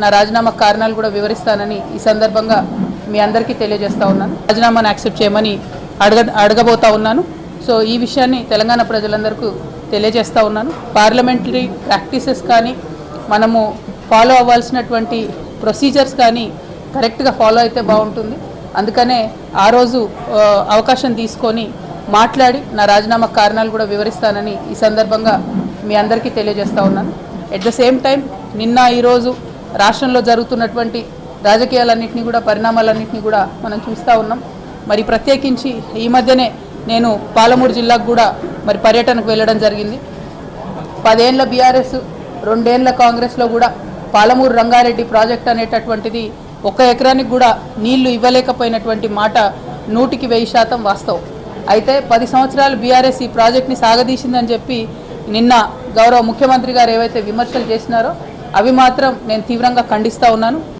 నా రాజీనామా కారణాలు కూడా వివరిస్తానని ఈ సందర్భంగా మీ అందరికీ తెలియజేస్తా ఉన్నాను. రాజీనామాను యాక్సెప్ట్ చేయమని అడగబోతా ఉన్నాను. సో ఈ విషయాన్ని తెలంగాణ ప్రజలందరికీ తెలియజేస్తా ఉన్నాను. పార్లమెంటరీ ప్రాక్టీసెస్ కానీ మనము ఫాలో అవ్వాల్సినటువంటి ప్రొసీజర్స్ కానీ కరెక్ట్గా ఫాలో అయితే బాగుంటుంది. అందుకనే ఆ రోజు అవకాశం తీసుకొని మాట్లాడి నా రాజీనామా కారణాలు కూడా వివరిస్తానని ఈ సందర్భంగా మీ అందరికీ తెలియజేస్తా ఉన్నాను. ఎట్ ద సేమ్ టైం నిన్న ఈరోజు రాష్ట్రంలో జరుగుతున్నటువంటి రాజకీయాలన్నింటినీ కూడా పరిణామాలన్నింటినీ కూడా మనం చూస్తూ ఉన్నాం. మరి ప్రత్యేకించి ఈ మధ్యనే నేను పాలమూరు జిల్లాకు కూడా మరి పర్యటనకు వెళ్ళడం జరిగింది. 10 ఏళ్ల బీఆర్ఎస్ 2 ఏళ్ల కాంగ్రెస్లో కూడా పాలమూరు రంగారెడ్డి ప్రాజెక్ట్ అనేటటువంటిది 1 ఎకరానికి కూడా నీళ్లు ఇవ్వలేకపోయినటువంటి మాట 100% వాస్తవం. అయితే 10 సంవత్సరాలు బీఆర్ఎస్ ఈ ప్రాజెక్ట్ని సాగదీసిందని చెప్పి నిన్న గౌరవ ముఖ్యమంత్రి గారు ఏవైతే విమర్శలు చేసినారో అవి మాత్రం నేను తీవ్రంగా ఖండిస్తూ ఉన్నాను.